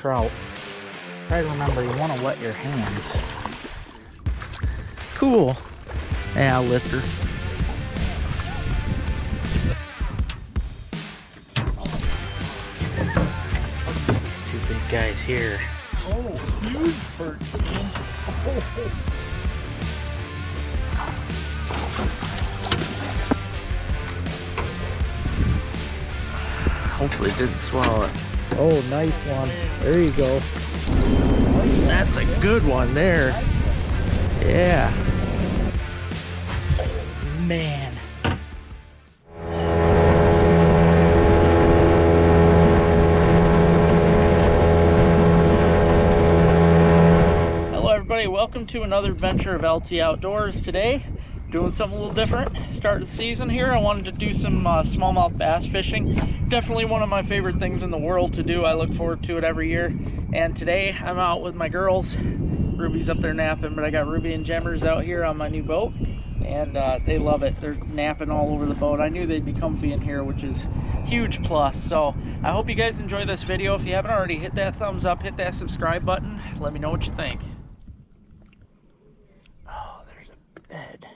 trout. Try to remember, you want to wet your hands. Cool. Yeah, I'll lift her. These two big guys here. Oh, huge perch, man. Hopefully it didn't swallow it. Oh, nice one. There you go. That's a good one there. Yeah. Man. Hello everybody, welcome to another adventure of LT Outdoors. Today, doing something a little different. Start the season here. I wanted to do some smallmouth bass fishing. Definitely one of my favorite things in the world to do. I look forward to it every year. And today I'm out with my girls. Ruby's up there napping, but I got Ruby and Jemmers out here on my new boat, and they love it. They're napping all over the boat. I knew they'd be comfy in here, which is huge plus. So I hope you guys enjoy this video. If you haven't already, hit that thumbs up, hit that subscribe button. Let me know what you think. Oh, there's a bed.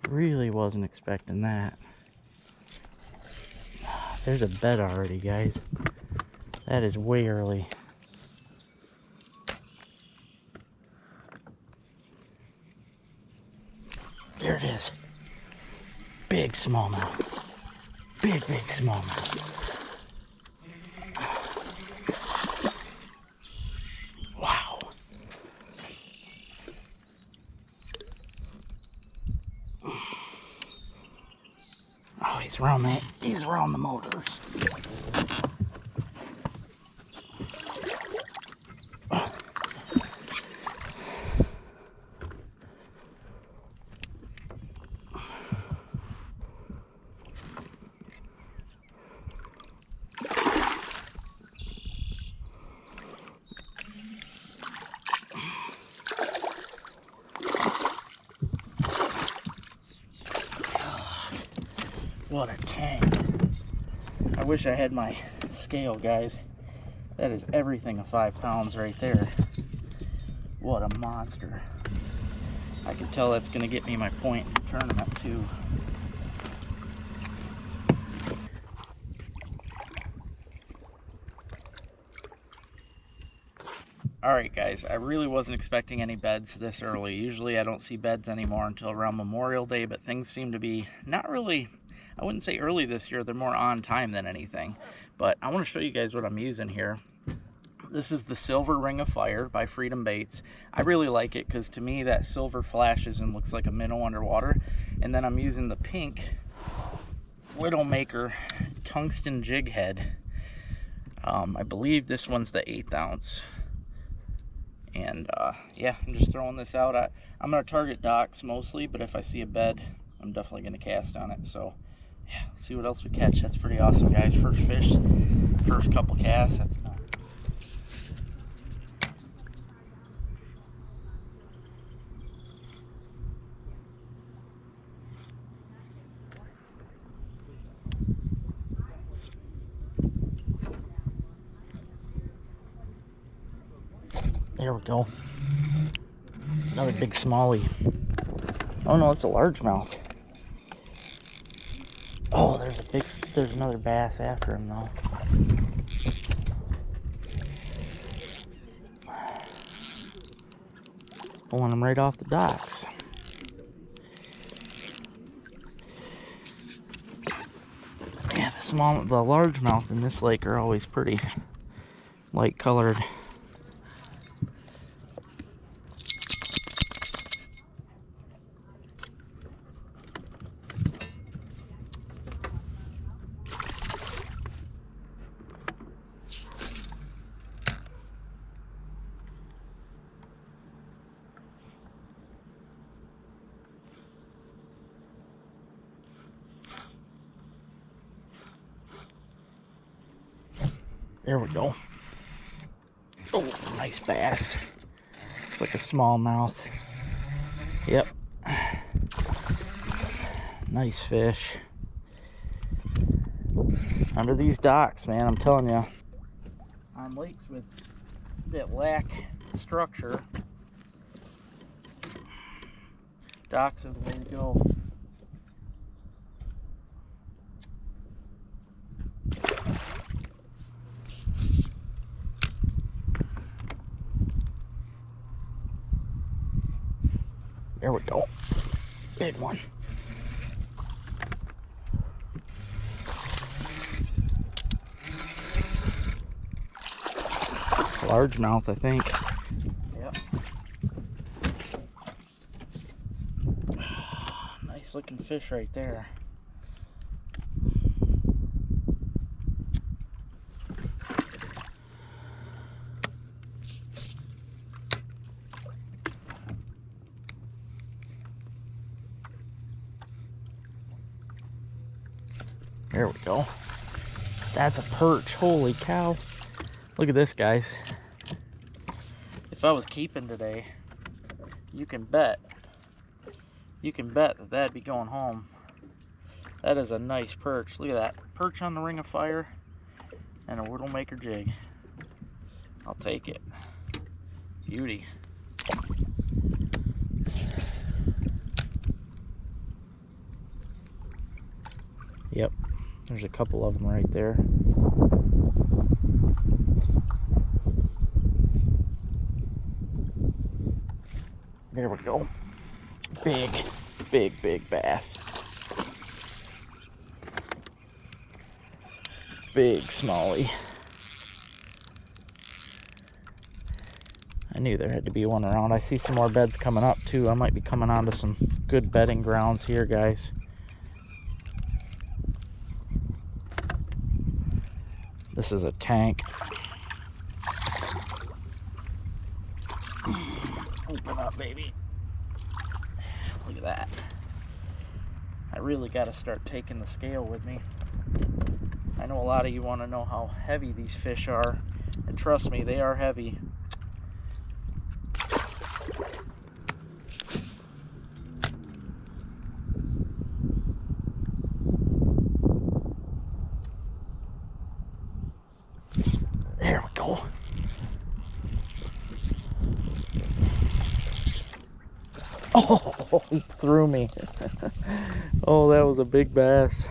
Really wasn't expecting that. There's a bed already, guys. That is way early. There it is. Big smallmouth. Big smallmouth. Wow. Oh, he's around that. He's around the motors. What a tank. I wish I had my scale, guys. That is everything of 5 pounds right there. What a monster. I can tell that's going to get me my point in the tournament too. Alright guys, I really wasn't expecting any beds this early. Usually I don't see beds anymore until around Memorial Day, but things seem to be not really, I wouldn't say early this year, they're more on time than anything. But I want to show you guys what I'm using here. This is the Silver Ring of Fire by Freedom Baits. I really like it because to me that silver flashes and looks like a minnow underwater. And then I'm using the pink Widowmaker tungsten jig head. I believe this one's the 1/8 ounce. And yeah, I'm just throwing this out. I'm going to target docks mostly, but if I see a bed, I'm definitely going to cast on it. So yeah, let's see what else we catch. That's pretty awesome, guys. First fish, first couple casts, that's enough. There we go. Another big smallie. Oh no, it's a largemouth. Oh, there's another bass after him though. Pulling him right off the docks. Yeah, the largemouth in this lake are always pretty light colored. There we go. Oh, nice bass. Looks like a smallmouth. Yep. Nice fish. under these docks, man. I'm telling you, on lakes with that lack structure, docks are the way to go. There we go. Big one. Largemouth, I think. Yep. Nice looking fish right there. There we go. That's a perch. Holy cow. Look at this, guys. If I was keeping today, you can bet that that'd be going home. That is a nice perch. Look at that. Perch on the ring of fire and a Widowmaker jig. I'll take it. Beauty. Yep. There's a couple of them right there. There we go. Big bass. Big smallie. I knew there had to be one around. I see some more beds coming up too. I might be coming onto some good bedding grounds here, guys. This is a tank. Open up, baby. Look at that. I really got to start taking the scale with me. I know a lot of you want to know how heavy these fish are, and trust me, they are heavy. There we go. Oh, he threw me. Oh, that was a big bass.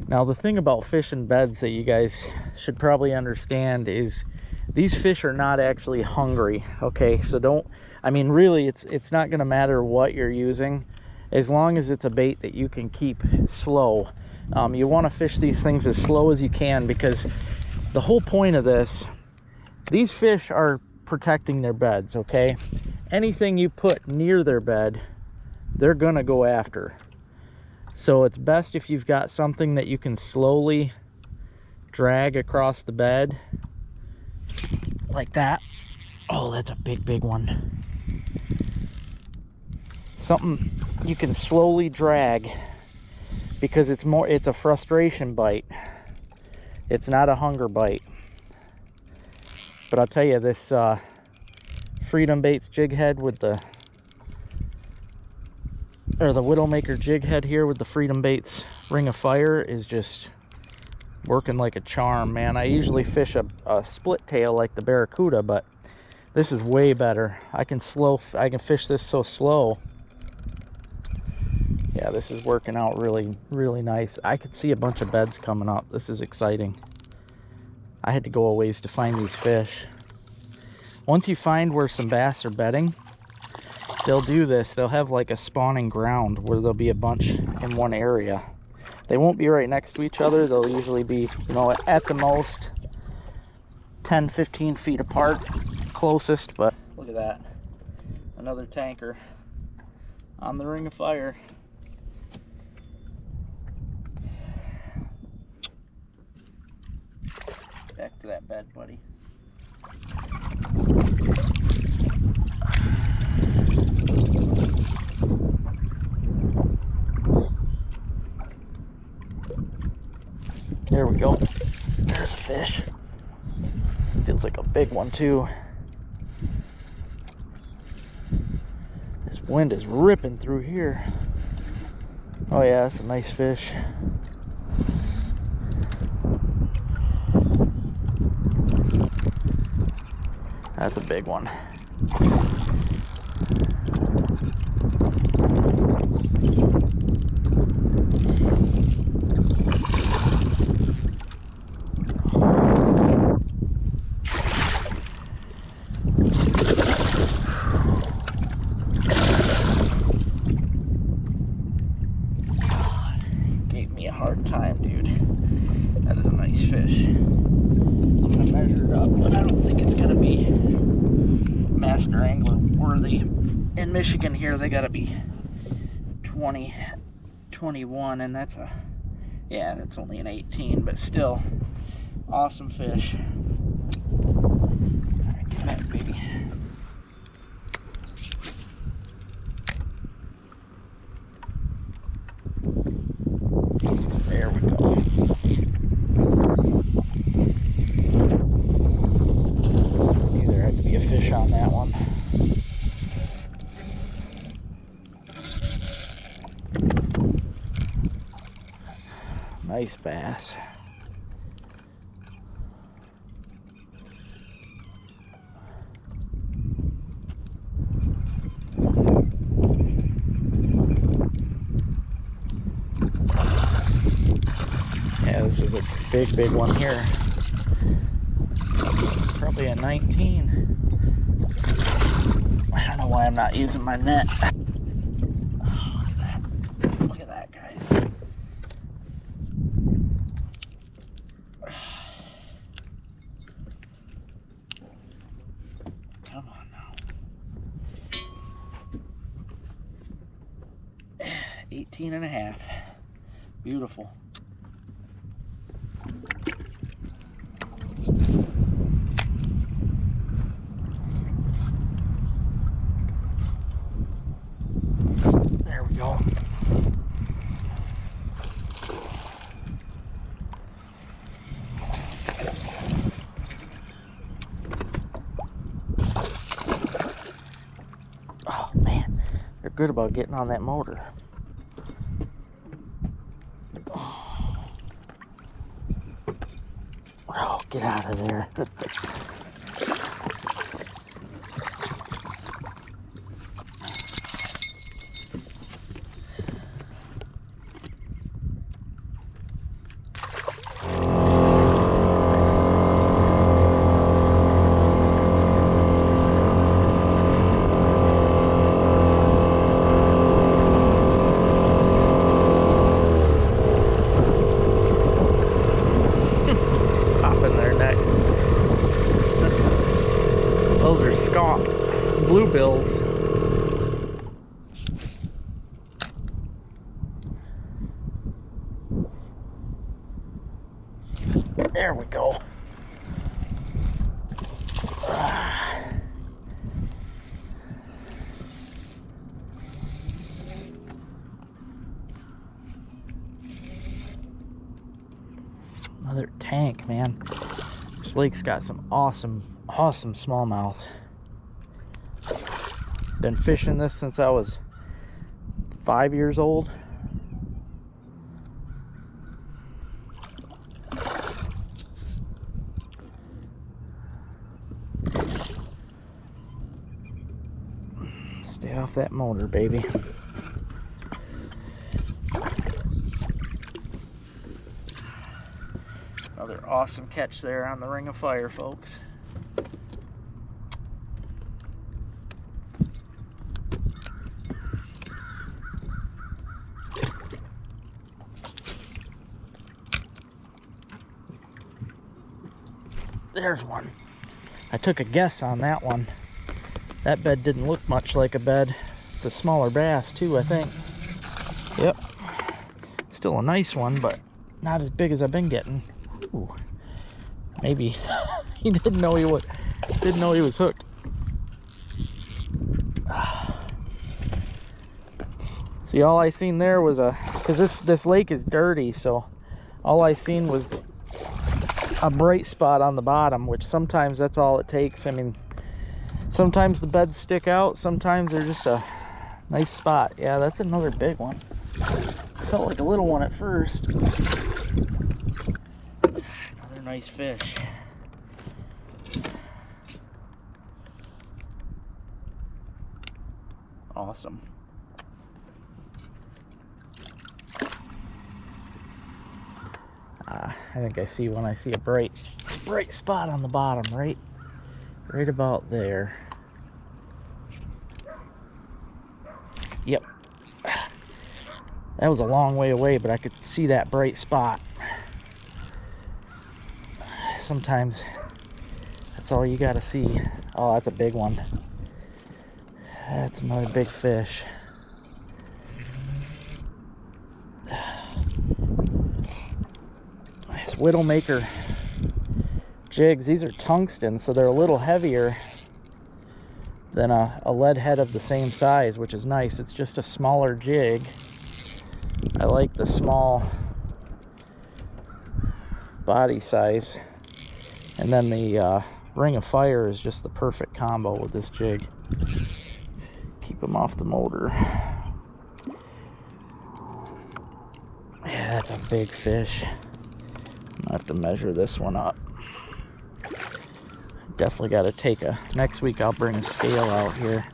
Now, the thing about fishing beds that you guys should probably understand is these fish are not actually hungry, okay? So don't, I mean, really, it's not going to matter what you're using as long as it's a bait that you can keep slow. You want to fish these things as slow as you can, because the whole point of this, these fish are protecting their beds, okay? Anything you put near their bed, they're gonna go after. So it's best if you've got something that you can slowly drag across the bed like that. Oh, that's a big one. Something you can slowly drag, because it's a frustration bite. It's not a hunger bite. But I'll tell you, this Freedom Baits jig head with the Widowmaker jig head here with the Freedom Baits Ring of Fire is just working like a charm, man. I usually fish a split tail like the Barracuda, but this is way better. I can fish this so slow. Yeah, this is working out really nice. I could see a bunch of beds coming up. This is exciting. I had to go a ways to find these fish. Once you find where some bass are bedding, they'll do this. They'll have like a spawning ground where there'll be a bunch in one area. They won't be right next to each other. They'll usually be, you know, at the most 10-15 feet apart, closest. But look at that. Another tanker on the Ring of Fire. Back to that bed, buddy. There we go. There's a fish. Feels like a big one too. This wind is ripping through here. Oh yeah, that's a nice fish. That's a big one. Gave me a hard time, dude. That is a nice fish. I'm gonna measure it up, but I don't think it's gonna be master angler worthy. In Michigan here, they gotta be 20, 21, and that's a, yeah, that's only an 18, but still, awesome fish. All right, get back, baby. There we go. There had to be a fish on that one. Nice bass. Yeah, this is a big one here. Probably a 19. I don't know why I'm not using my net. Oh, look at that. Look at that, guys. Come on now. 18 and a half. Beautiful. There we go. Oh man, they're good about getting on that motor. Oh, get out of there. Those are skunk bluebills. There we go. Another tank, man. This lake's got some awesome smallmouth. Been fishing this since I was 5 years old. Stay off that motor, baby. Another awesome catch there on the Ring of Fire, folks. There's one. I took a guess on that one. That bed didn't look much like a bed. It's a smaller bass too, I think. Yep. Still a nice one, but not as big as I've been getting. Ooh. Maybe he didn't know he was hooked. See, all I seen there was because this lake is dirty, so all I seen was a bright spot on the bottom, which sometimes that's all it takes. I mean, sometimes the beds stick out, sometimes they're just a nice spot. Yeah, that's another big one. Felt like a little one at first. Another nice fish. awesome. I think I see one. I see a bright spot on the bottom, right about there. Yep. That was a long way away, but I could see that bright spot. Sometimes that's all you gotta see. Oh, that's a big one. That's another big fish. These Widowmaker jigs, these are tungsten, so they're a little heavier than a lead head of the same size, which is nice. It's just a smaller jig. I like the small body size. And then the Ring of Fire is just the perfect combo with this jig. Keep them off the motor. Yeah, that's a big fish. I have to measure this one up. Definitely got to take next week I'll bring a scale out here.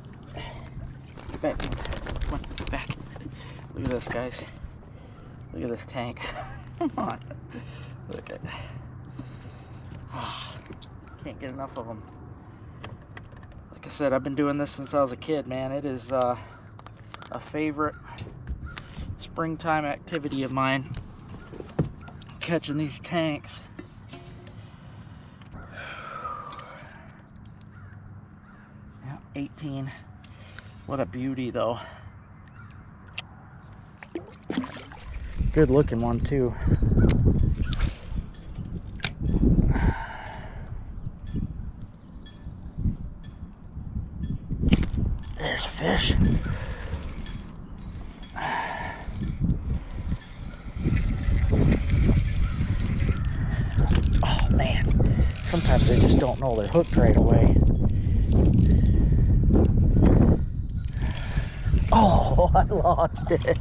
Back. Come on, back. Look at this, guys. Look at this tank. Come on. Look at. Can't get enough of them. Like I said, I've been doing this since I was a kid, man. It is a favorite springtime activity of mine. Catching these tanks. Yeah, 18. What a beauty, though. Good looking one, too. There's a fish. Oh man, sometimes they just don't know they're hooked right away. Oh, I lost it.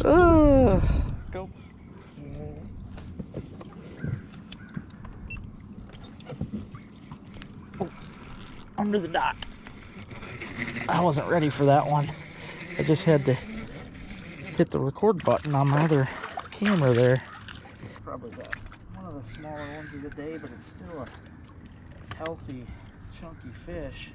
Go. Oh, under the dock. I wasn't ready for that one. I just had to hit the record button on my other camera there. Probably one of the smaller ones of the day, but it's still a healthy, chunky fish.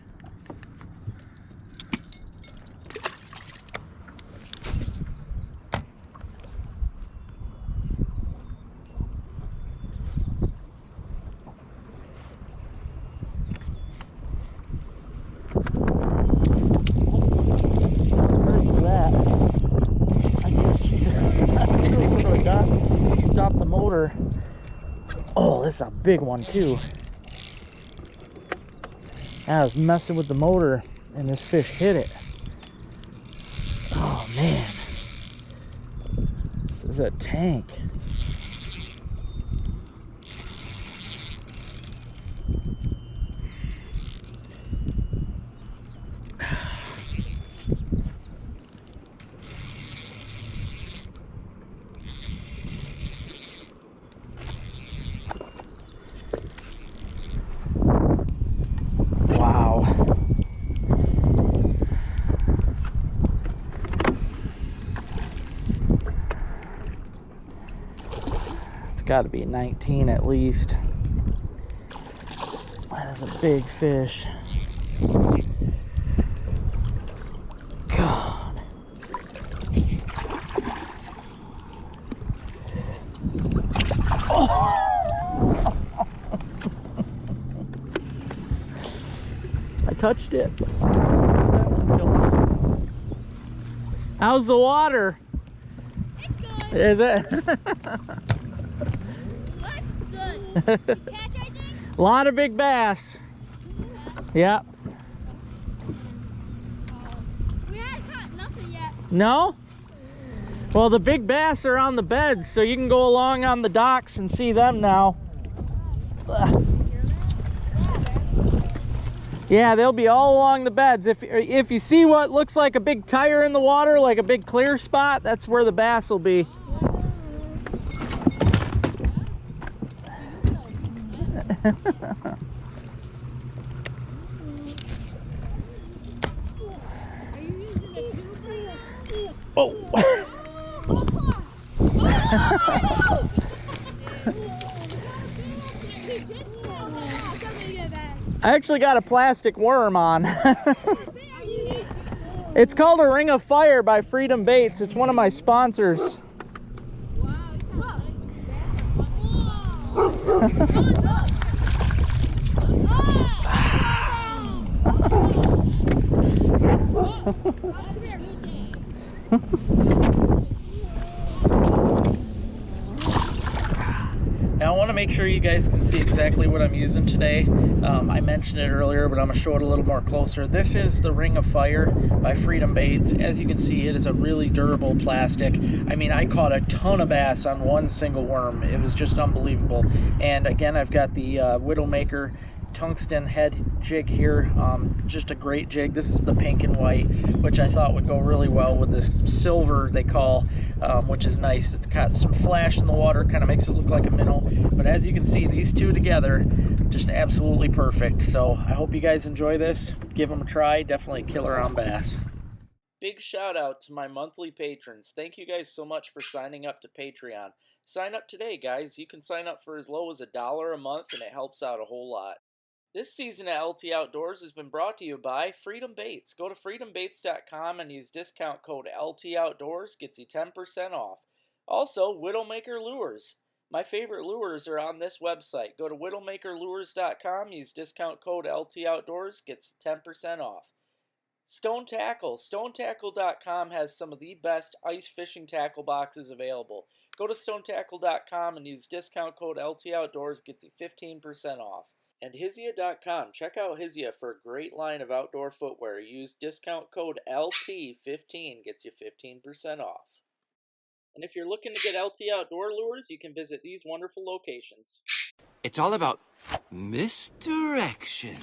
Stop the motor. Oh, this is a big one too. I was messing with the motor and this fish hit it. Oh man, this is a tank. Got to be 19 at least. That is a big fish. God. Oh. I touched it. How's the water? It's good. Is it? Catch, I think? A lot of big bass. Yeah. We haven't caught nothing yet. No? Well, the big bass are on the beds, so you can go along on the docks and see them now. Yeah, they'll be all along the beds. If you see what looks like a big tire in the water, like a big clear spot, that's where the bass will be. Oh! I actually got a plastic worm on. It's called a Ring of Fire by Freedom Baits. It's one of my sponsors. Now I want to make sure you guys can see exactly what I'm using today. I mentioned it earlier, but I'm going to show it a little more closer. This is the Ring of Fire by Freedom Baits. As you can see, it is a really durable plastic. I mean, I caught a ton of bass on one single worm. It was just unbelievable. And again, I've got the Widowmaker tungsten head jig here. Just a great jig. This is the pink and white, which I thought would go really well with this silver they call, which is nice. It's got some flash in the water, kind of makes it look like a minnow, but as you can see, these two together, just absolutely perfect. So I hope you guys enjoy this. Give them a try. Definitely a killer on bass. Big shout out to my monthly patrons. Thank you guys so much for signing up to Patreon. Sign up today, guys. You can sign up for as low as $1 a month, and it helps out a whole lot. This season at LT Outdoors has been brought to you by Freedom Baits. Go to freedombaits.com and use discount code LT Outdoors, gets you 10% off. Also, Widowmaker Lures. My favorite lures are on this website. Go to widowmakerlures.com, use discount code LT Outdoors, gets you 10% off. Stone Tackle. StoneTackle.com has some of the best ice fishing tackle boxes available. Go to StoneTackle.com and use discount code LT Outdoors, gets you 15% off. And Hizia.com. Check out Hizia for a great line of outdoor footwear. Use discount code LT15, gets you 15% off. And if you're looking to get LT Outdoor lures, you can visit these wonderful locations. It's all about misdirection.